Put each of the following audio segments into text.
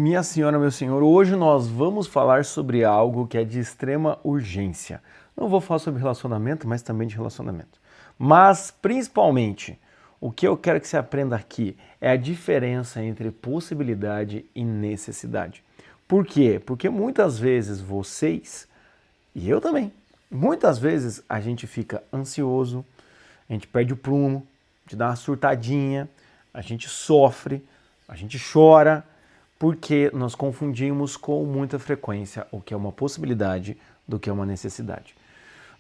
Minha senhora, meu senhor, hoje nós vamos falar sobre algo que é de extrema urgência. Não vou falar sobre relacionamento, mas também de relacionamento. Mas, principalmente, o que eu quero que você aprenda aqui é a diferença entre possibilidade e necessidade. Por quê? Porque muitas vezes vocês, e eu também, muitas vezes a gente fica ansioso, a gente perde o prumo, a gente dá uma surtadinha, a gente sofre, a gente chora, porque nós confundimos com muita frequência o que é uma possibilidade do que é uma necessidade.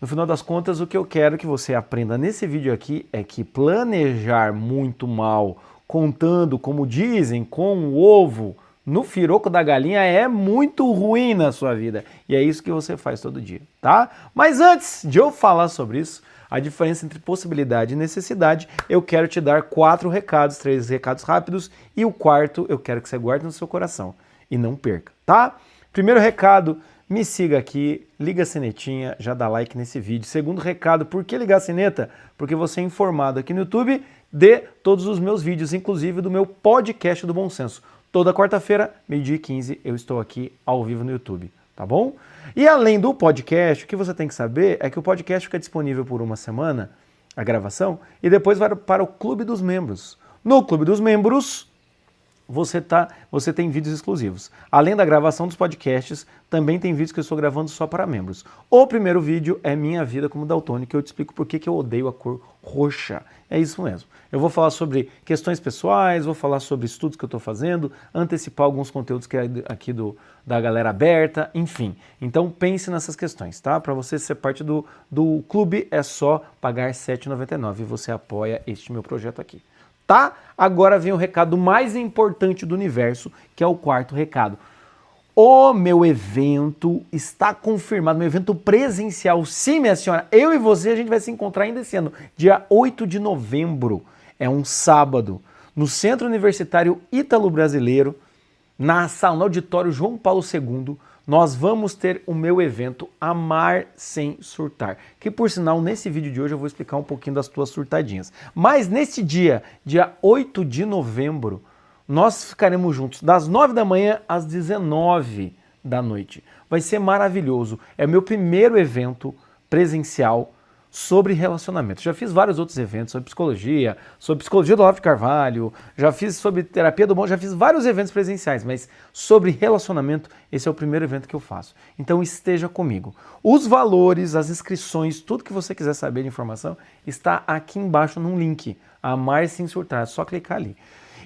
No final das contas, o que eu quero que você aprenda nesse vídeo aqui é que planejar muito mal, contando, como dizem, com o ovo no firoco da galinha é muito ruim na sua vida. E é isso que você faz todo dia, tá? Mas antes de eu falar sobre isso, a diferença entre possibilidade e necessidade, eu quero te dar 4 recados, 3 recados rápidos e o quarto eu quero que você guarde no seu coração e não perca, tá? Primeiro recado, me siga aqui, liga a sinetinha, já dá like nesse vídeo. Segundo recado, por que ligar a sineta? Porque você é informado aqui no YouTube de todos os meus vídeos, inclusive do meu podcast do Bom Senso. Toda quarta-feira, 12h15, eu estou aqui ao vivo no YouTube, tá bom? E além do podcast, o que você tem que saber é que o podcast fica disponível por uma semana, a gravação, e depois vai para o Clube dos Membros. No Clube dos Membros, você tem vídeos exclusivos. Além da gravação dos podcasts, também tem vídeos que eu estou gravando só para membros. O primeiro vídeo é Minha Vida como Daltônico, que eu te explico por que eu odeio a cor roxa. É isso mesmo. Eu vou falar sobre questões pessoais, vou falar sobre estudos que eu estou fazendo, antecipar alguns conteúdos que é aqui da galera aberta, enfim. Então pense nessas questões, tá? Para você ser parte do clube é só pagar R$ 7,99 e você apoia este meu projeto aqui. Tá? Agora vem o recado mais importante do universo, que é o quarto recado. O meu evento está confirmado, meu evento presencial. Sim, minha senhora, eu e você, a gente vai se encontrar ainda esse ano, dia 8 de novembro, é um sábado, no Centro Universitário Ítalo-Brasileiro, no auditório João Paulo II, nós vamos ter o meu evento Amar Sem Surtar, que por sinal, nesse vídeo de hoje eu vou explicar um pouquinho das tuas surtadinhas. Mas nesse dia 8 de novembro, nós ficaremos juntos das 9 da manhã às 19 da noite. Vai ser maravilhoso, é o meu primeiro evento presencial sobre relacionamento. Já fiz vários outros eventos sobre psicologia do Olavo de Carvalho, já fiz sobre terapia do bom, já fiz vários eventos presenciais, mas sobre relacionamento, esse é o primeiro evento que eu faço. Então esteja comigo. Os valores, as inscrições, tudo que você quiser saber de informação, está aqui embaixo num link, Amar Sem Surtar, é só clicar ali.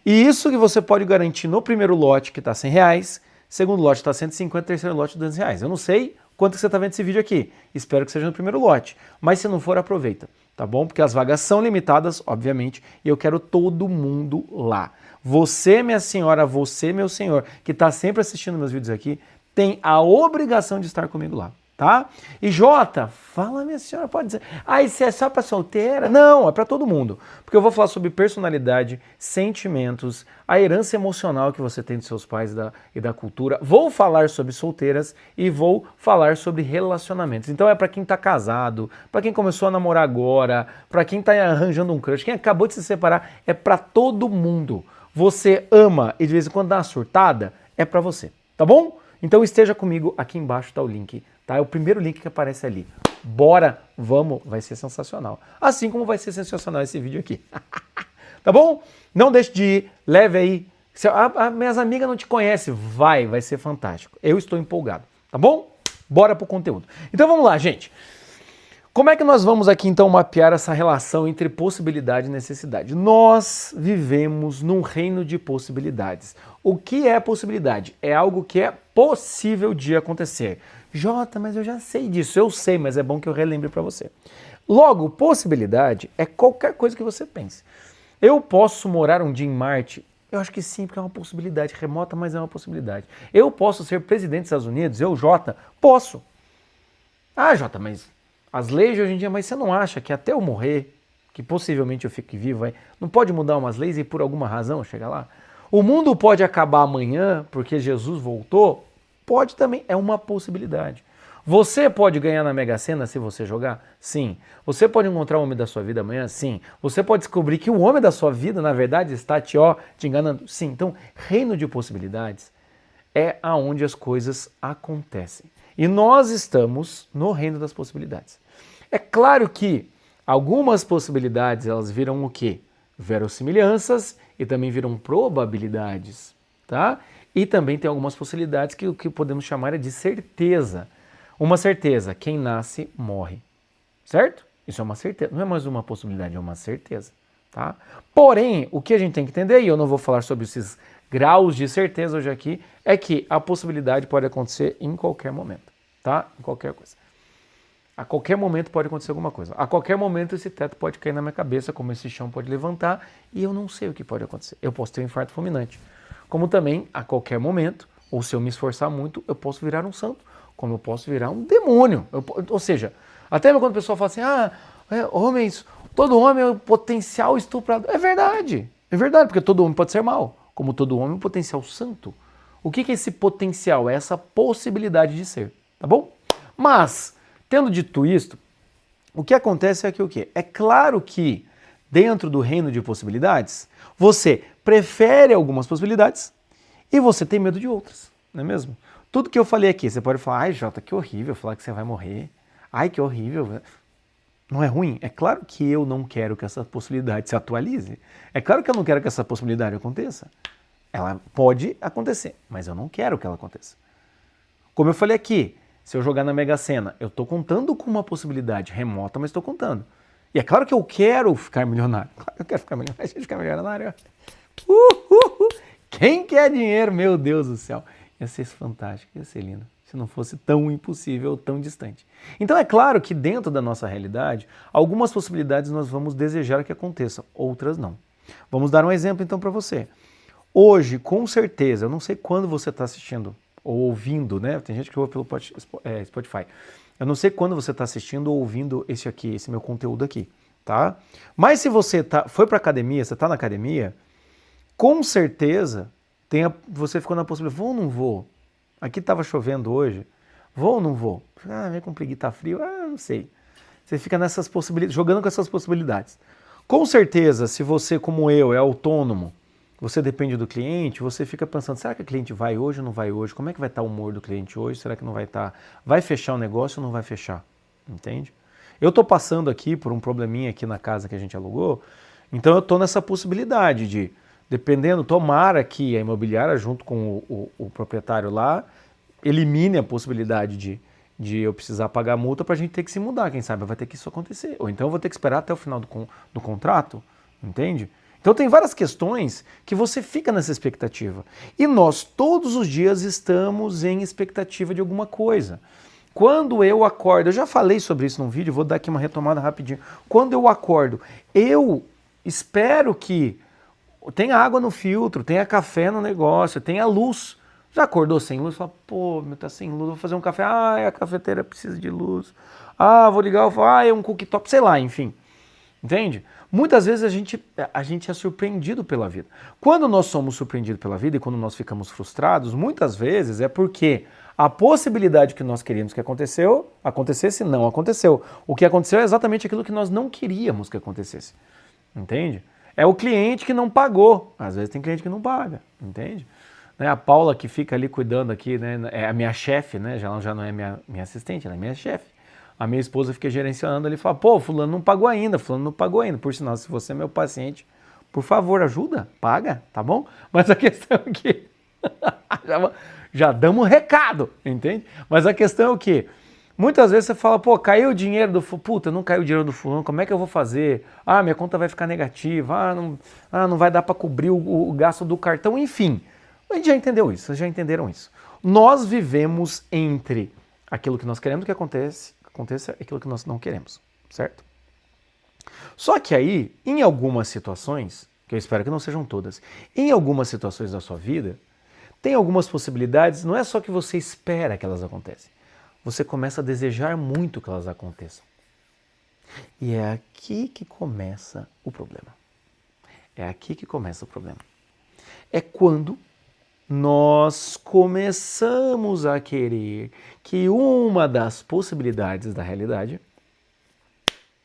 E isso que você pode garantir no primeiro lote, que está R$100, segundo lote está 150, terceiro lote R$200. Eu não sei quanto que você está vendo esse vídeo aqui. Espero que seja no primeiro lote. Mas se não for, aproveita, tá bom? Porque as vagas são limitadas, obviamente, e eu quero todo mundo lá. Você, minha senhora, você, meu senhor, que está sempre assistindo meus vídeos aqui, tem a obrigação de estar comigo lá, tá? E Jota, fala, minha senhora, pode dizer. Ah, isso é só para solteira? Não, é para todo mundo. Porque eu vou falar sobre personalidade, sentimentos, a herança emocional que você tem dos seus pais e da cultura. Vou falar sobre solteiras e vou falar sobre relacionamentos. Então é para quem tá casado, para quem começou a namorar agora, para quem tá arranjando um crush, quem acabou de se separar, é para todo mundo. Você ama e de vez em quando dá uma surtada, é para você, tá bom? Então esteja comigo, aqui embaixo tá o link, tá? É o primeiro link que aparece ali. Bora, vamos, vai ser sensacional. Assim como vai ser sensacional esse vídeo aqui. Tá bom? Não deixe de ir, leve aí. Se minhas amigas não te conhecem, vai ser fantástico. Eu estou empolgado, tá bom? Bora pro conteúdo. Então vamos lá, gente. Como é que nós vamos aqui então mapear essa relação entre possibilidade e necessidade? Nós vivemos num reino de possibilidades. O que é possibilidade? É algo que é possível de acontecer. Jota, mas eu já sei disso. Eu sei, mas é bom que eu relembre para você. Logo, possibilidade é qualquer coisa que você pense. Eu posso morar um dia em Marte? Eu acho que sim, porque é uma possibilidade remota, mas é uma possibilidade. Eu posso ser presidente dos Estados Unidos? Eu, Jota, posso. Ah, Jota, mas as leis de hoje em dia, mas você não acha que até eu morrer, que possivelmente eu fique vivo, não pode mudar umas leis e por alguma razão chegar lá? O mundo pode acabar amanhã porque Jesus voltou? Pode também, é uma possibilidade. Você pode ganhar na Mega Sena se você jogar? Sim. Você pode encontrar o homem da sua vida amanhã? Sim. Você pode descobrir que o homem da sua vida, na verdade, está te enganando? Sim. Então, reino de possibilidades é aonde as coisas acontecem. E nós estamos no reino das possibilidades. É claro que algumas possibilidades elas viram o quê? Verossimilhanças e também viram probabilidades, tá? E também tem algumas possibilidades que o que podemos chamar de certeza. Uma certeza, quem nasce morre, certo? Isso é uma certeza, não é mais uma possibilidade, é uma certeza, tá? Porém, o que a gente tem que entender, e eu não vou falar sobre esses graus de certeza hoje aqui, é que a possibilidade pode acontecer em qualquer momento, tá? Em qualquer coisa. A qualquer momento pode acontecer alguma coisa. A qualquer momento esse teto pode cair na minha cabeça, como esse chão pode levantar, e eu não sei o que pode acontecer. Eu posso ter um infarto fulminante. Como também, a qualquer momento, ou se eu me esforçar muito, eu posso virar um santo, como eu posso virar um demônio. Ou seja, até quando o pessoal fala assim, homens, todo homem é um potencial estuprador. É verdade, porque todo homem pode ser mau, como todo homem é um potencial santo. O que é esse potencial? É essa possibilidade de ser, tá bom? Mas, tendo dito isto, o que acontece é que o quê? É claro que dentro do reino de possibilidades, você prefere algumas possibilidades e você tem medo de outras, não é mesmo? Tudo que eu falei aqui, você pode falar, ai Jota, que horrível falar que você vai morrer. Ai, que horrível. Não é ruim? É claro que eu não quero que essa possibilidade se atualize. É claro que eu não quero que essa possibilidade aconteça. Ela pode acontecer, mas eu não quero que ela aconteça. Como eu falei aqui, se eu jogar na Mega Sena, eu estou contando com uma possibilidade remota, mas estou contando. E é claro que eu quero ficar milionário. Claro que eu quero ficar milionário. A gente ficar milionário. Quem quer dinheiro? Meu Deus do céu. Ia ser fantástico, ia ser lindo. Se não fosse tão impossível, tão distante. Então é claro que dentro da nossa realidade, algumas possibilidades nós vamos desejar que aconteçam, outras não. Vamos dar um exemplo então para você. Hoje, com certeza, eu não sei quando você está assistindo ou ouvindo, né? Tem gente que ouve pelo Spotify. Eu não sei quando você está assistindo ou ouvindo esse meu conteúdo aqui, tá? Mas se você foi para academia, você está na academia, com certeza você ficou na possibilidade, vou ou não vou? Aqui estava chovendo hoje, vou ou não vou? Vem com preguiça, tá frio? Não sei. Você fica nessas possibilidades, jogando com essas possibilidades. Com certeza, se você, como eu, é autônomo, você depende do cliente, você fica pensando, será que o cliente vai hoje ou não vai hoje? Como é que vai estar o humor do cliente hoje? Será que não vai estar? Vai fechar o negócio ou não vai fechar? Entende? Eu estou passando aqui por um probleminha aqui na casa que a gente alugou, então eu estou nessa possibilidade de, dependendo, tomara que a imobiliária, junto com o proprietário lá, elimine a possibilidade de eu precisar pagar multa para a gente ter que se mudar, quem sabe vai ter que isso acontecer. Ou então eu vou ter que esperar até o final do contrato, entende? Então tem várias questões que você fica nessa expectativa. E nós todos os dias estamos em expectativa de alguma coisa. Quando eu acordo, eu já falei sobre isso num vídeo, vou dar aqui uma retomada rapidinho. Quando eu acordo, eu espero que tenha água no filtro, tenha café no negócio, tenha luz. Já acordou sem luz? Fala, pô, tá sem luz, vou fazer um café. A cafeteira precisa de luz. Vou ligar, é um cooktop, sei lá, enfim. Entende? Muitas vezes a gente é surpreendido pela vida. Quando nós somos surpreendidos pela vida e quando nós ficamos frustrados, muitas vezes é porque a possibilidade que nós queríamos que acontecesse, não aconteceu. O que aconteceu é exatamente aquilo que nós não queríamos que acontecesse. Entende? É o cliente que não pagou. Às vezes tem cliente que não paga, entende? A Paula que fica ali cuidando aqui, né, é a minha chefe, né? Ela já não é minha assistente, ela é minha chefe. A minha esposa fica gerenciando ali e fala, pô, fulano não pagou ainda, fulano não pagou ainda. Por sinal, se você é meu paciente, por favor, ajuda, paga, tá bom? Mas a questão é que já damos um recado, entende? Mas a questão é o quê? Muitas vezes você fala, pô, caiu o dinheiro do fulano, puta, não caiu o dinheiro do fulano, como é que eu vou fazer? Minha conta vai ficar negativa, não vai dar para cobrir o gasto do cartão, enfim. A gente já entendeu isso, vocês já entenderam isso. Nós vivemos entre aquilo que nós queremos que aconteça e aquilo que nós não queremos, certo? Só que aí, em algumas situações, que eu espero que não sejam todas, em algumas situações da sua vida, tem algumas possibilidades, não é só que você espera que elas aconteçam, você começa a desejar muito que elas aconteçam. E é aqui que começa o problema. É aqui que começa o problema. É quando nós começamos a querer que uma das possibilidades da realidade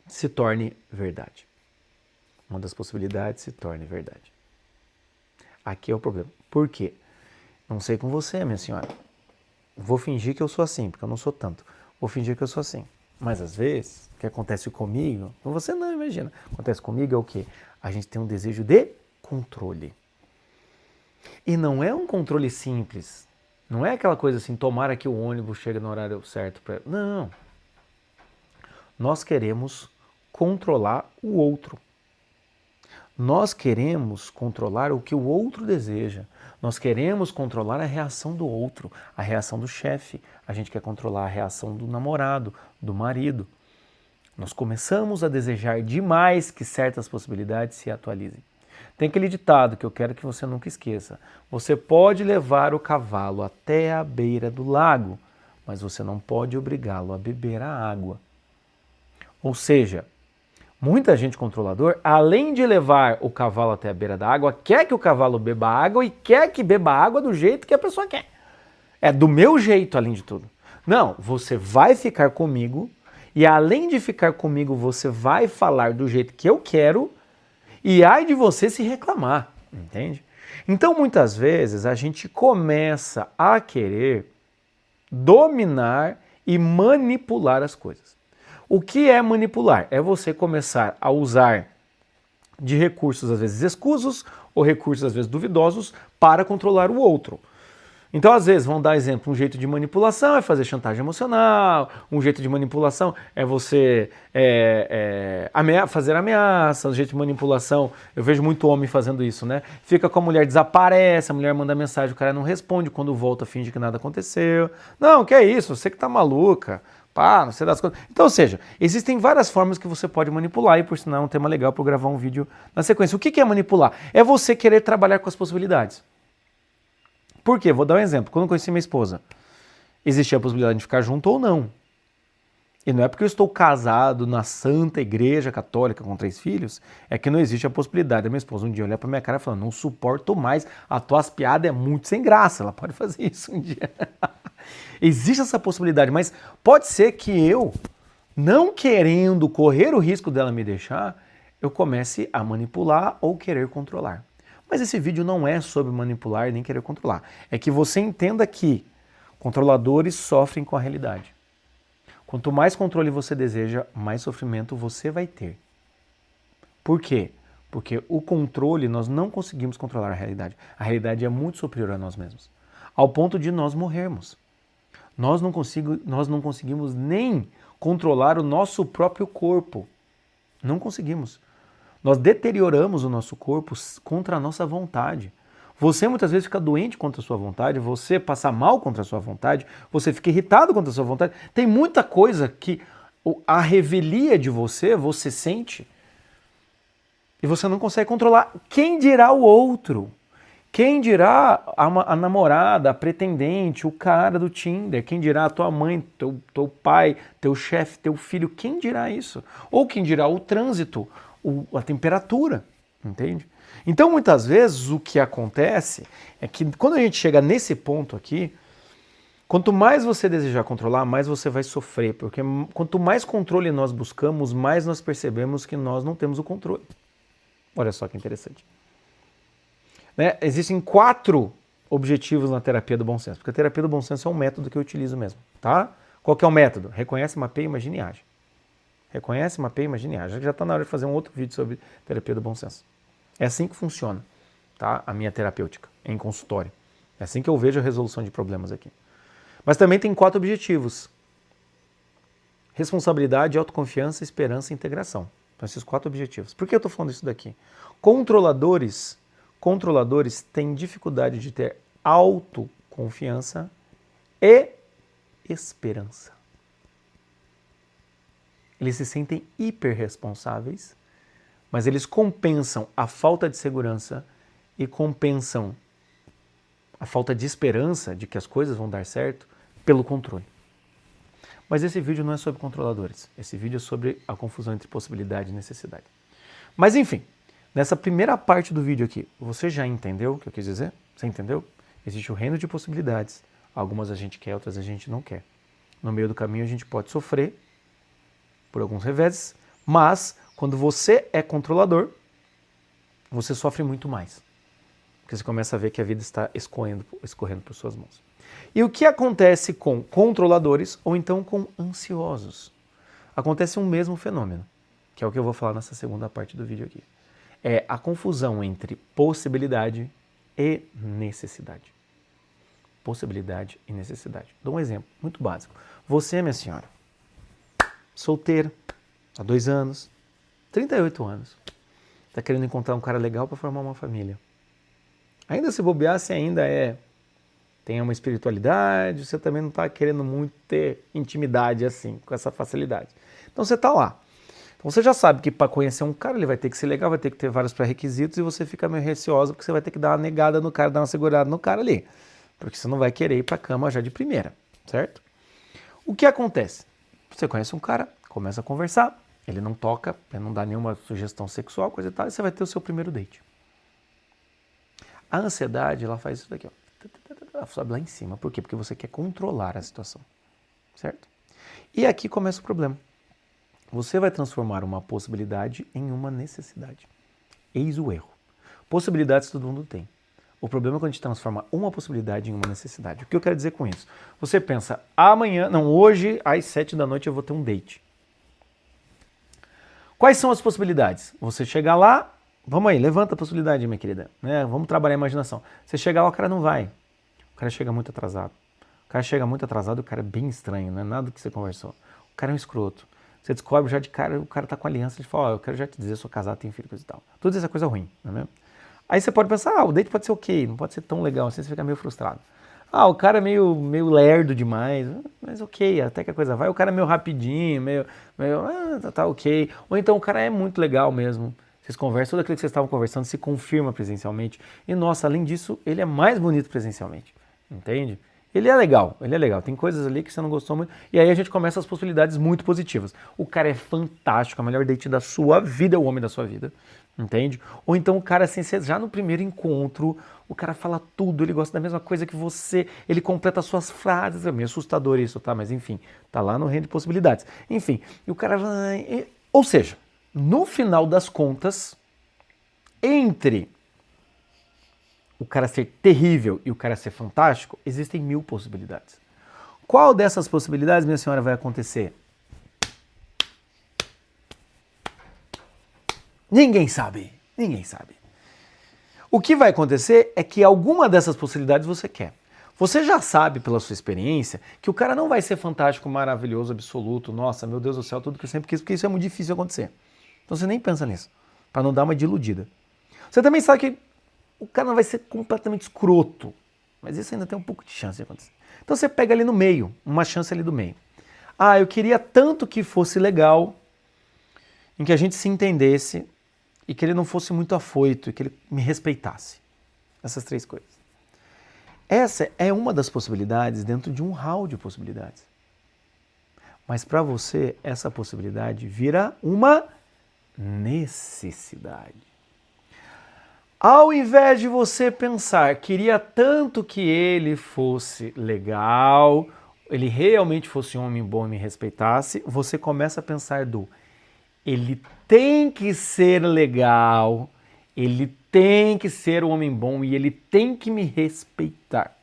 se torne verdade. Uma das possibilidades se torne verdade. Aqui é o problema. Por quê? Não sei com você, minha senhora. Vou fingir que eu sou assim, porque eu não sou tanto. Vou fingir que eu sou assim. Mas às vezes, o que acontece comigo, com você não, imagina. Acontece comigo é o quê? A gente tem um desejo de controle. E não é um controle simples. Não é aquela coisa assim, tomara que o ônibus chegue no horário certo. Não. Nós queremos controlar o outro. Nós queremos controlar o que o outro deseja. Nós queremos controlar a reação do outro, a reação do chefe. A gente quer controlar a reação do namorado, do marido. Nós começamos a desejar demais que certas possibilidades se atualizem. Tem aquele ditado que eu quero que você nunca esqueça. Você pode levar o cavalo até a beira do lago, mas você não pode obrigá-lo a beber a água. Ou seja, muita gente controlador, além de levar o cavalo até a beira da água, quer que o cavalo beba água e quer que beba água do jeito que a pessoa quer. É do meu jeito, além de tudo. Não, você vai ficar comigo e além de ficar comigo, você vai falar do jeito que eu quero e ai de você se reclamar, entende? Então, muitas vezes, a gente começa a querer dominar e manipular as coisas. O que é manipular? É você começar a usar de recursos às vezes escusos ou recursos às vezes duvidosos para controlar o outro. Então, às vezes, vamos dar exemplo, um jeito de manipulação é fazer chantagem emocional, um jeito de manipulação é você fazer ameaça, um jeito de manipulação, eu vejo muito homem fazendo isso, né? Fica com a mulher, desaparece, a mulher manda mensagem, o cara não responde, quando volta finge que nada aconteceu. Não, que é isso, você que tá maluca. Pá, não sei das coisas. Então, ou seja, existem várias formas que você pode manipular e por sinal é um tema legal para eu gravar um vídeo na sequência. O que é manipular? É você querer trabalhar com as possibilidades. Por quê? Vou dar um exemplo. Quando eu conheci minha esposa, existia a possibilidade de ficar junto ou não. E não é porque eu estou casado na Santa Igreja Católica com 3 filhos, é que não existe a possibilidade da minha esposa um dia olhar para minha cara e falar, não suporto mais, as tuas piadas é muito sem graça. Ela pode fazer isso um dia. Existe essa possibilidade, mas pode ser que eu, não querendo correr o risco dela me deixar, eu comece a manipular ou querer controlar. Mas esse vídeo não é sobre manipular nem querer controlar. É que você entenda que controladores sofrem com a realidade. Quanto mais controle você deseja, mais sofrimento você vai ter. Por quê? Porque o controle, nós não conseguimos controlar a realidade. A realidade é muito superior a nós mesmos. Ao ponto de nós morrermos. Nós não conseguimos nem controlar o nosso próprio corpo. Não conseguimos. Nós deterioramos o nosso corpo contra a nossa vontade. Você muitas vezes fica doente contra a sua vontade, você passa mal contra a sua vontade, você fica irritado contra a sua vontade. Tem muita coisa que a revelia de você sente e você não consegue controlar. Quem dirá o outro? Quem dirá a namorada, a pretendente, o cara do Tinder? Quem dirá a tua mãe, teu pai, teu chefe, teu filho? Quem dirá isso? Ou quem dirá o trânsito, a temperatura, entende? Então, muitas vezes, o que acontece é que quando a gente chega nesse ponto aqui, quanto mais você desejar controlar, mais você vai sofrer, porque quanto mais controle nós buscamos, mais nós percebemos que nós não temos o controle. Olha só que interessante. Né? Existem 4 objetivos na terapia do bom senso, porque a terapia do bom senso é um método que eu utilizo mesmo, tá? Qual que é o método? Reconhece, mapeia, imagina e age. Reconhece, mapeia, imagina e age. Já está na hora de fazer um outro vídeo sobre terapia do bom senso. É assim que funciona, tá? A minha terapêutica, em consultório. É assim que eu vejo a resolução de problemas aqui. Mas também tem 4 objetivos. Responsabilidade, autoconfiança, esperança e integração. Então, esses 4 objetivos. Por que eu estou falando isso daqui? Controladores têm dificuldade de ter autoconfiança e esperança. Eles se sentem hiperresponsáveis, mas eles compensam a falta de segurança e compensam a falta de esperança de que as coisas vão dar certo pelo controle. Mas esse vídeo não é sobre controladores. Esse vídeo é sobre a confusão entre possibilidade e necessidade. Mas enfim, nessa primeira parte do vídeo aqui, você já entendeu o que eu quis dizer? Você entendeu? Existe o reino de possibilidades. Algumas a gente quer, outras a gente não quer. No meio do caminho a gente pode sofrer por alguns reveses, mas quando você é controlador, você sofre muito mais. Porque você começa a ver que a vida está escorrendo por suas mãos. E o que acontece com controladores ou então com ansiosos? Acontece um mesmo fenômeno, que é o que eu vou falar nessa segunda parte do vídeo aqui. É a confusão entre possibilidade e necessidade. Possibilidade e necessidade. Dou um exemplo muito básico. Você, minha senhora, solteira, há 2 anos, 38 anos, está querendo encontrar um cara legal para formar uma família. Ainda se bobear, você ainda tem uma espiritualidade, você também não está querendo muito ter intimidade assim, com essa facilidade. Então você está lá. Então você já sabe que para conhecer um cara ele vai ter que ser legal, vai ter que ter vários pré-requisitos e você fica meio receosa porque você vai ter que dar uma negada no cara, dar uma segurada no cara ali. Porque você não vai querer ir para a cama já de primeira, certo? O que acontece? Você conhece um cara, começa a conversar, ele não toca, ele não dá nenhuma sugestão sexual, coisa e tal, e você vai ter o seu primeiro date. A ansiedade, ela faz isso daqui, ó. Ela sobe lá em cima. Por quê? Porque você quer controlar a situação, certo? E aqui começa o problema. Você vai transformar uma possibilidade em uma necessidade. Eis o erro. Possibilidades todo mundo tem. O problema é quando a gente transforma uma possibilidade em uma necessidade. O que eu quero dizer com isso? Você pensa, hoje às 7 da noite eu vou ter um date. Quais são as possibilidades? Você chegar lá, vamos aí, levanta a possibilidade, minha querida. Vamos trabalhar a imaginação. Você chegar lá, o cara não vai. O cara chega muito atrasado. O cara chega muito atrasado e o cara é bem estranho, não é nada do que você conversou. O cara é um escroto. Você descobre já de cara, o cara tá com aliança, ele fala, eu quero já te dizer, eu sou casado, tenho filho, coisa e tal. Tudo isso é coisa ruim, não é mesmo? Aí você pode pensar, o date pode ser ok, não pode ser tão legal, assim você fica meio frustrado. O cara é meio lerdo demais, mas ok, até que a coisa vai. O cara é meio rapidinho, tá ok. Ou então o cara é muito legal mesmo. Vocês conversam, tudo aquilo que vocês estavam conversando se confirma presencialmente. E nossa, além disso, ele é mais bonito presencialmente, entende? Ele é legal. Tem coisas ali que você não gostou muito. E aí a gente começa as possibilidades muito positivas. O cara é fantástico, a melhor date da sua vida, é o homem da sua vida. Entende? Ou então o cara, assim, já no primeiro encontro, o cara fala tudo, ele gosta da mesma coisa que você, ele completa as suas frases. É meio assustador isso, tá? Mas enfim, tá lá no reino de possibilidades. Enfim, e o cara vai... Ou seja, no final das contas, entre o cara ser terrível e o cara ser fantástico, existem 1000 possibilidades. Qual dessas possibilidades, minha senhora, vai acontecer? Ninguém sabe. O que vai acontecer é que alguma dessas possibilidades você quer. Você já sabe, pela sua experiência, que o cara não vai ser fantástico, maravilhoso, absoluto, nossa, meu Deus do céu, tudo que eu sempre quis, porque isso é muito difícil de acontecer. Então você nem pensa nisso, para não dar uma de iludida. Você também sabe que o cara não vai ser completamente escroto, mas isso ainda tem um pouco de chance de acontecer. Então você pega ali no meio, uma chance ali do meio. Eu queria tanto que fosse legal, em que a gente se entendesse e que ele não fosse muito afoito e que ele me respeitasse. Essas 3 coisas. Essa é uma das possibilidades dentro de um hall de possibilidades. Mas para você, essa possibilidade vira uma necessidade. Ao invés de você pensar, queria tanto que ele fosse legal, ele realmente fosse um homem bom e me respeitasse, você começa a pensar ele tem que ser legal, ele tem que ser um homem bom e ele tem que me respeitar.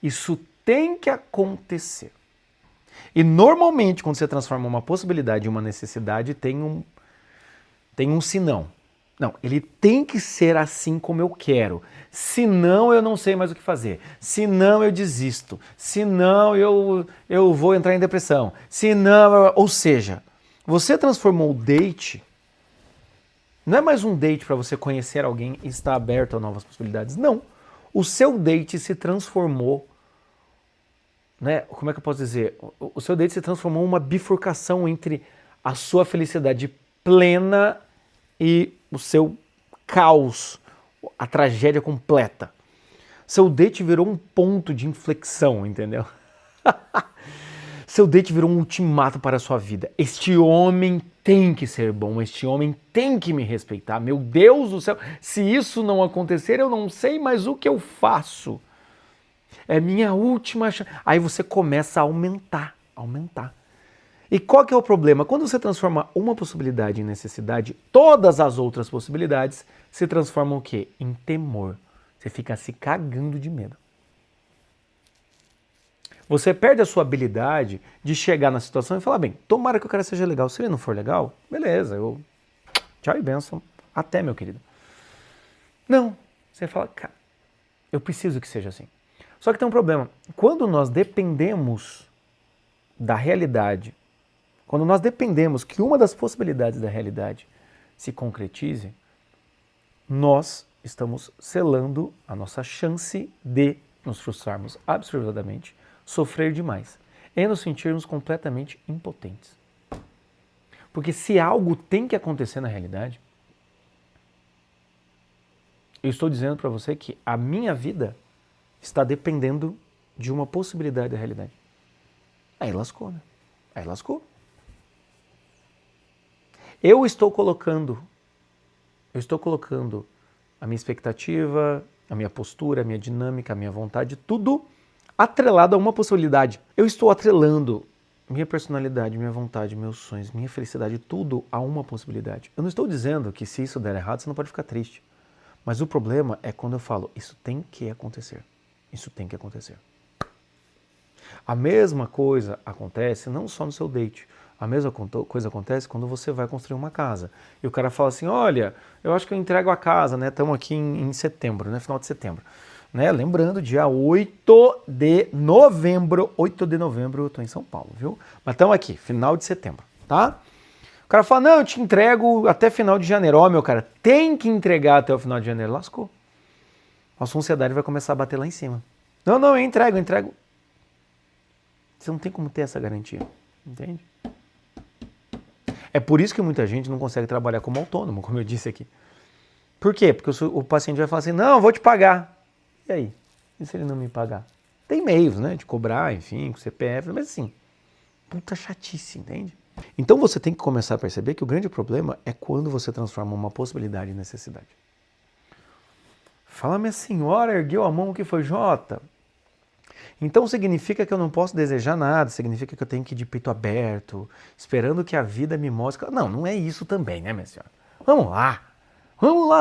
Isso tem que acontecer. E normalmente, quando você transforma uma possibilidade em uma necessidade, tem um senão. Não, ele tem que ser assim como eu quero. Senão eu não sei mais o que fazer. Senão eu desisto. Senão eu vou entrar em depressão. Ou seja, você transformou o date, não é mais um date para você conhecer alguém e estar aberto a novas possibilidades. Não. O seu date se transformou, como é que eu posso dizer? O seu date se transformou em uma bifurcação entre a sua felicidade plena e o seu caos, a tragédia completa. Seu date virou um ponto de inflexão, entendeu? Seu date virou um ultimato para a sua vida. Este homem tem que ser bom, este homem tem que me respeitar. Meu Deus do céu, se isso não acontecer, eu não sei mais o que eu faço. É minha última chance. Aí você começa a aumentar. E qual que é o problema? Quando você transforma uma possibilidade em necessidade, todas as outras possibilidades se transformam o quê? Em temor. Você fica se cagando de medo. Você perde a sua habilidade de chegar na situação e falar, bem, tomara que o cara seja legal. Se ele não for legal, beleza, tchau e benção. Até, meu querido. Não, você fala, cara, eu preciso que seja assim. Só que tem um problema. Quando nós dependemos da realidade, quando nós dependemos que uma das possibilidades da realidade se concretize, nós estamos selando a nossa chance de nos frustrarmos absurdamente, sofrer demais e nos sentirmos completamente impotentes. Porque se algo tem que acontecer na realidade, eu estou dizendo para você que a minha vida está dependendo de uma possibilidade da realidade. Aí lascou, né? Aí lascou. Eu estou colocando a minha expectativa, a minha postura, a minha dinâmica, a minha vontade, tudo atrelado a uma possibilidade. Eu estou atrelando minha personalidade, minha vontade, meus sonhos, minha felicidade, tudo a uma possibilidade. Eu não estou dizendo que se isso der errado, você não pode ficar triste. Mas o problema é quando eu falo, isso tem que acontecer. Isso tem que acontecer. A mesma coisa acontece não só no seu date. A mesma coisa acontece quando você vai construir uma casa. E o cara fala assim, olha, eu acho que eu entrego a casa, né? Estamos aqui em setembro, né? Final de setembro. Né? Lembrando, dia 8 de novembro. 8 de novembro eu estou em São Paulo, viu? Mas estamos aqui, final de setembro, tá? O cara fala, não, eu te entrego até final de janeiro. Ó, meu cara, tem que entregar até o final de janeiro. Lascou. A sua ansiedade vai começar a bater lá em cima. Não, eu entrego. Você não tem como ter essa garantia, entende? É por isso que muita gente não consegue trabalhar como autônomo, como eu disse aqui. Por quê? Porque o paciente vai falar assim, não, eu vou te pagar. E aí? E se ele não me pagar? Tem meios, né, de cobrar, enfim, com CPF, mas assim, puta chatice, entende? Então você tem que começar a perceber que o grande problema é quando você transforma uma possibilidade em necessidade. Fala, minha senhora, ergueu a mão, o que foi, Jota? Então significa que eu não posso desejar nada, significa que eu tenho que ir de peito aberto, esperando que a vida me mostre... Não, não é isso também, né, minha senhora? Vamos lá,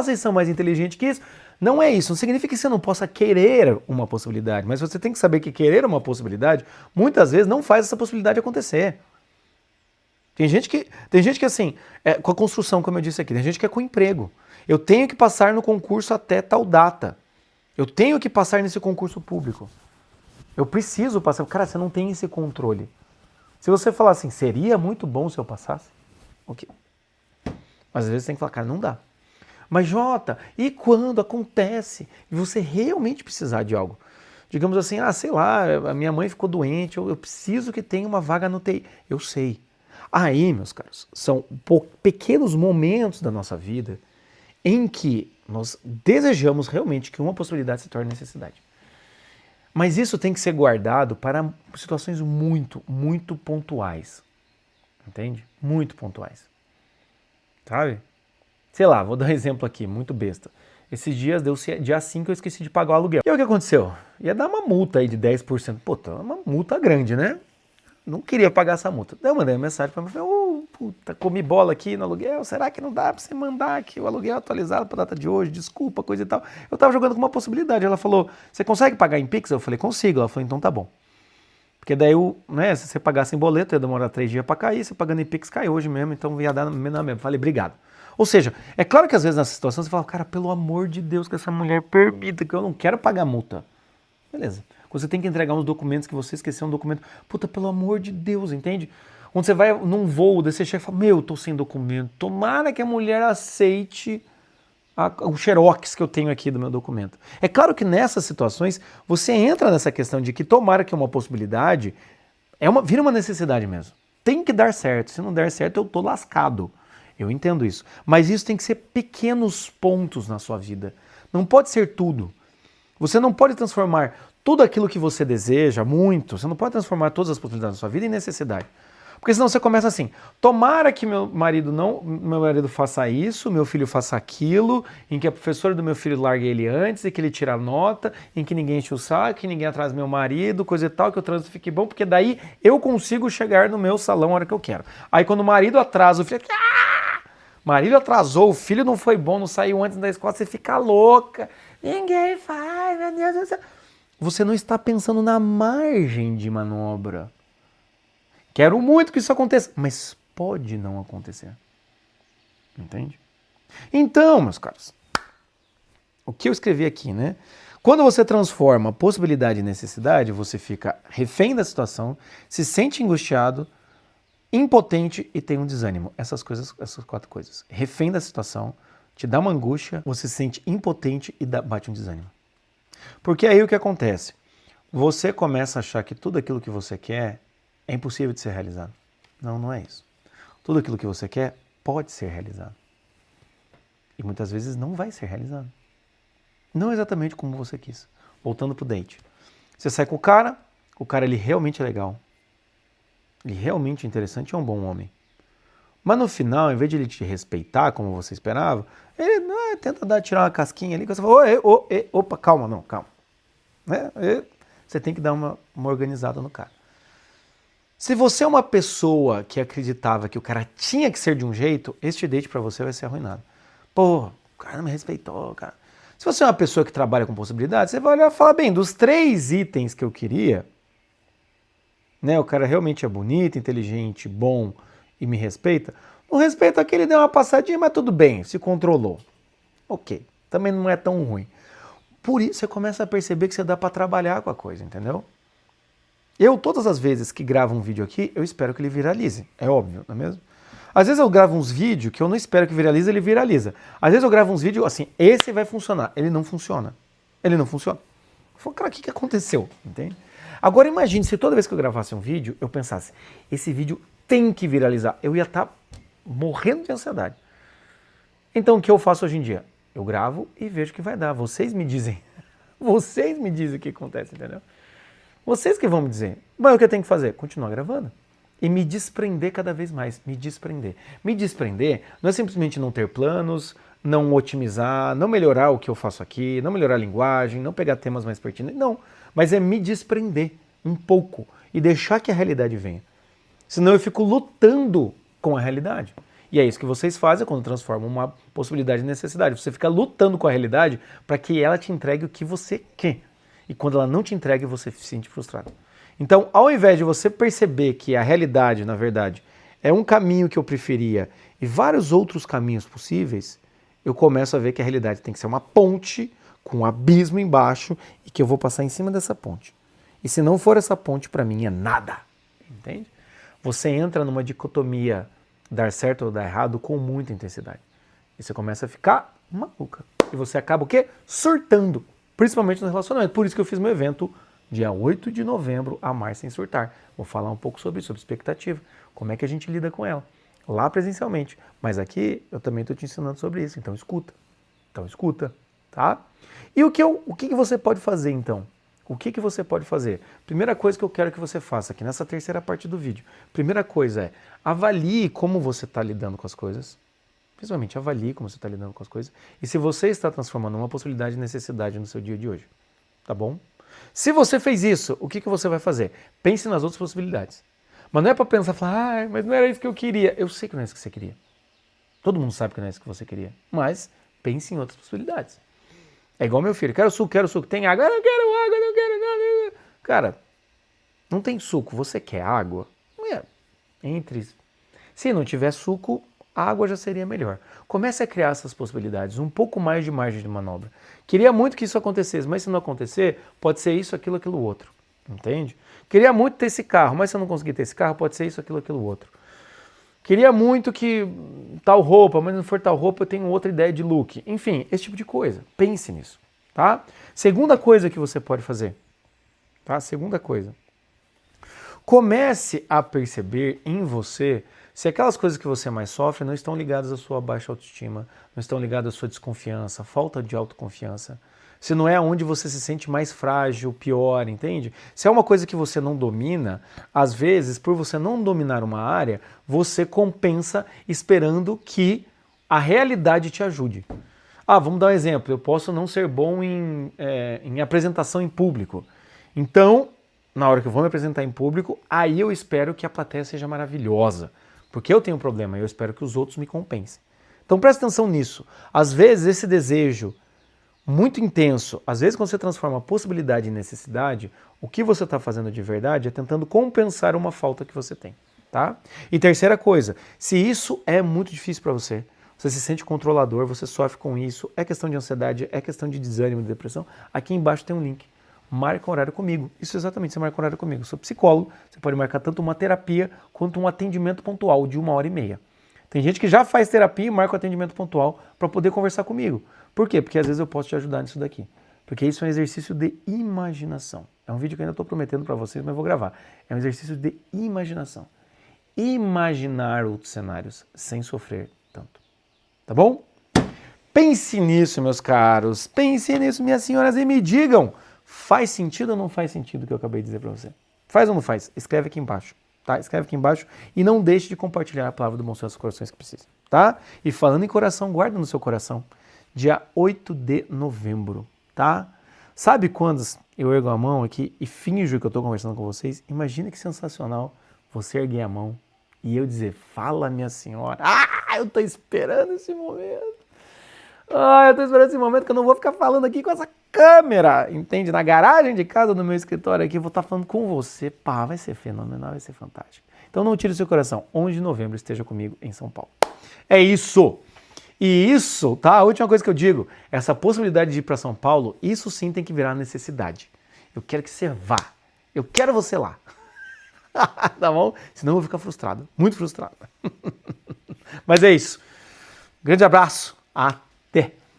vocês são mais inteligentes que isso. Não é isso, não significa que você não possa querer uma possibilidade, mas você tem que saber que querer uma possibilidade, muitas vezes não faz essa possibilidade acontecer. Tem gente que assim, com a construção, como eu disse aqui, tem gente que é com emprego. Eu tenho que passar no concurso até tal data. Eu tenho que passar nesse concurso público. Eu preciso passar. Cara, você não tem esse controle. Se você falar assim, seria muito bom se eu passasse, ok. Mas às vezes você tem que falar, cara, não dá. Mas Jota, e quando acontece e você realmente precisar de algo? Digamos assim, sei lá, a minha mãe ficou doente, eu preciso que tenha uma vaga no TI. Eu sei. Aí, meus caros, são pequenos momentos da nossa vida em que nós desejamos realmente que uma possibilidade se torne necessidade. Mas isso tem que ser guardado para situações muito, muito pontuais. Entende? Muito pontuais. Sabe? Sei lá, vou dar um exemplo aqui, muito besta. Esses dias, deu dia 5, eu esqueci de pagar o aluguel. E aí o que aconteceu? Ia dar uma multa aí de 10%. Pô, tá uma multa grande, né? Não queria pagar essa multa. Daí eu mandei uma mensagem para mim, falei, puta, comi bola aqui no aluguel, será que não dá para você mandar aqui o aluguel atualizado para a data de hoje, desculpa, coisa e tal. Eu tava jogando com uma possibilidade, ela falou, você consegue pagar em Pix? Eu falei, consigo. Ela falou, então tá bom. Porque daí, se você pagasse em boleto, ia demorar 3 dias para cair, você pagando em Pix, cai hoje mesmo, então ia dar na mesma. Falei, obrigado. Ou seja, é claro que às vezes nessa situação você fala, cara, pelo amor de Deus que essa mulher permita, que eu não quero pagar multa. Beleza. Você tem que entregar uns documentos que você esqueceu, um documento. Puta, pelo amor de Deus, entende? Quando você vai num voo, daí você chega e fala, eu tô sem documento. Tomara que a mulher aceite o xerox que eu tenho aqui do meu documento. É claro que nessas situações, você entra nessa questão de que tomara que uma possibilidade vira uma necessidade mesmo. Tem que dar certo. Se não der certo, eu tô lascado. Eu entendo isso. Mas isso tem que ser pequenos pontos na sua vida. Não pode ser tudo. Você não pode transformar tudo aquilo que você deseja, muito, você não pode transformar todas as possibilidades da sua vida em necessidade. Porque senão você começa assim, tomara que meu marido faça isso, meu filho faça aquilo, em que a professora do meu filho largue ele antes, e que ele tire a nota, em que ninguém enche o saco, que ninguém atrase meu marido, coisa e tal, que o trânsito fique bom, porque daí eu consigo chegar no meu salão a hora que eu quero. Aí quando o marido atrasa, o filho... Marido atrasou, o filho não foi bom, não saiu antes da escola, você fica louca. Ninguém faz, meu Deus do céu. Você não está pensando na margem de manobra. Quero muito que isso aconteça, mas pode não acontecer. Entende? Então, meus caros, o que eu escrevi aqui, né? Quando você transforma possibilidade em necessidade, você fica refém da situação, se sente angustiado, impotente e tem um desânimo. Essas 4 coisas. Refém da situação, te dá uma angústia, você se sente impotente e bate um desânimo. Porque aí o que acontece? Você começa a achar que tudo aquilo que você quer é impossível de ser realizado. Não, não é isso. Tudo aquilo que você quer pode ser realizado. E muitas vezes não vai ser realizado. Não exatamente como você quis. Voltando pro date. Você sai com o cara ele realmente é legal. Ele realmente é interessante e é um bom homem. Mas no final, em vez de ele te respeitar como você esperava, ele tenta tirar uma casquinha ali, que você fala, opa, calma, não, calma. Né? Você tem que dar uma organizada no cara. Se você é uma pessoa que acreditava que o cara tinha que ser de um jeito, este date pra você vai ser arruinado. Pô, o cara não me respeitou, cara. Se você é uma pessoa que trabalha com possibilidades, você vai olhar e falar, bem, dos 3 itens que eu queria, né, o cara realmente é bonito, inteligente, bom e me respeita, não respeita que ele deu uma passadinha, mas tudo bem, se controlou. Ok, também não é tão ruim. Por isso você começa a perceber que você dá pra trabalhar com a coisa, entendeu? Eu, todas as vezes que gravo um vídeo aqui, eu espero que ele viralize. É óbvio, não é mesmo? Às vezes eu gravo uns vídeos que eu não espero que viralize, ele viraliza. Às vezes eu gravo uns vídeos assim, esse vai funcionar. Ele não funciona. Ele não funciona. Eu falo, cara, o que aconteceu? Entende? Agora imagine se toda vez que eu gravasse um vídeo, eu pensasse, esse vídeo tem que viralizar. Eu ia estar morrendo de ansiedade. Então o que eu faço hoje em dia? Eu gravo e vejo o que vai dar. Vocês me dizem. Vocês me dizem o que acontece, entendeu? Vocês que vão me dizer. Mas o que eu tenho que fazer? Continuar gravando. E me desprender cada vez mais. Me desprender. Me desprender não é simplesmente não ter planos, não otimizar, não melhorar o que eu faço aqui, não melhorar a linguagem, não pegar temas mais pertinentes. Não. Mas é me desprender um pouco e deixar que a realidade venha. Senão eu fico lutando com a realidade. E é isso que vocês fazem quando transformam uma possibilidade em necessidade. Você fica lutando com a realidade para que ela te entregue o que você quer. E quando ela não te entrega, você se sente frustrado. Então, ao invés de você perceber que a realidade, na verdade, é um caminho que eu preferia e vários outros caminhos possíveis, eu começo a ver que a realidade tem que ser uma ponte com um abismo embaixo e que eu vou passar em cima dessa ponte. E se não for essa ponte, para mim é nada. Entende? Você entra numa dicotomia dar certo ou dar errado com muita intensidade. E você começa a ficar maluca. E você acaba o quê? Surtando. Principalmente no relacionamento. Por isso que eu fiz meu evento dia 8 de novembro, Amar Sem Surtar. Vou falar um pouco sobre isso, sobre expectativa. Como é que a gente lida com ela. Lá presencialmente. Mas aqui eu também estou te ensinando sobre isso. Então escuta. Tá? E o que você pode fazer então? O que você pode fazer? Primeira coisa que eu quero que você faça aqui nessa terceira parte do vídeo. Primeira coisa é avalie como você está lidando com as coisas. Principalmente avalie como você está lidando com as coisas. E se você está transformando uma possibilidade de necessidade no seu dia de hoje. Tá bom? Se você fez isso, o que você vai fazer? Pense nas outras possibilidades. Mas não é para pensar, falar, mas não era isso que eu queria. Eu sei que não é isso que você queria. Todo mundo sabe que não é isso que você queria. Mas pense em outras possibilidades. É igual meu filho, quero suco. Tem água? Eu não quero água, não quero nada. Cara, não tem suco, você quer água? Se não tiver suco, a água já seria melhor. Comece a criar essas possibilidades, um pouco mais de margem de manobra. Queria muito que isso acontecesse, mas se não acontecer, pode ser isso, aquilo outro. Entende? Queria muito ter esse carro, mas se eu não conseguir ter esse carro, pode ser isso, aquilo outro. Queria muito que tal roupa, mas não for tal roupa, eu tenho outra ideia de look. Enfim, esse tipo de coisa. Pense nisso, tá? Segunda coisa que você pode fazer, tá? Segunda coisa. Comece a perceber em você se aquelas coisas que você mais sofre não estão ligadas à sua baixa autoestima, não estão ligadas à sua desconfiança, falta de autoconfiança. Se não é onde você se sente mais frágil, pior, entende? Se é uma coisa que você não domina, às vezes, por você não dominar uma área, você compensa esperando que a realidade te ajude. Ah, vamos dar um exemplo. Eu posso não ser bom em apresentação em público. Então, na hora que eu vou me apresentar em público, aí eu espero que a plateia seja maravilhosa. Porque eu tenho um problema e eu espero que os outros me compensem. Então presta atenção nisso. Às vezes esse desejo muito intenso, às vezes quando você transforma a possibilidade em necessidade, o que você está fazendo de verdade é tentando compensar uma falta que você tem. Tá? E terceira coisa, se isso é muito difícil para você, você se sente controlador, você sofre com isso, é questão de ansiedade, é questão de desânimo, de depressão, aqui embaixo tem um link. Marca um horário comigo. Isso exatamente, você marca um horário comigo. Eu sou psicólogo, você pode marcar tanto uma terapia quanto um atendimento pontual de 1h30. Tem gente que já faz terapia e marca o atendimento pontual para poder conversar comigo. Por quê? Porque às vezes eu posso te ajudar nisso daqui. Porque isso é um exercício de imaginação. É um vídeo que eu ainda estou prometendo para vocês, mas eu vou gravar. É um exercício de imaginação. Imaginar outros cenários sem sofrer tanto. Tá bom? Pense nisso, meus caros. Pense nisso, minhas senhoras, e me digam, faz sentido ou não faz sentido o que eu acabei de dizer para você? Faz ou não faz? Escreve aqui embaixo. Tá? Escreve aqui embaixo e não deixe de compartilhar a palavra do Bom Senso aos corações que precisam. Tá? E falando em coração, guarda no seu coração. Dia 8 de novembro. Tá? Sabe quando eu ergo a mão aqui e finjo que eu estou conversando com vocês? Imagina que sensacional você erguer a mão e eu dizer, fala minha senhora. Ah, eu estou esperando esse momento. Ah, eu tô esperando esse momento que eu não vou ficar falando aqui com essa câmera, entende? Na garagem de casa, no meu escritório aqui, eu vou estar falando com você. Pá, vai ser fenomenal, vai ser fantástico. Então não tire o seu coração. 11 de novembro esteja comigo em São Paulo. É isso. E isso, tá? A última coisa que eu digo, essa possibilidade de ir para São Paulo, isso sim tem que virar necessidade. Eu quero que você vá. Eu quero você lá. Tá bom? Senão eu vou ficar frustrado. Muito frustrado. Mas é isso. Grande abraço. Até.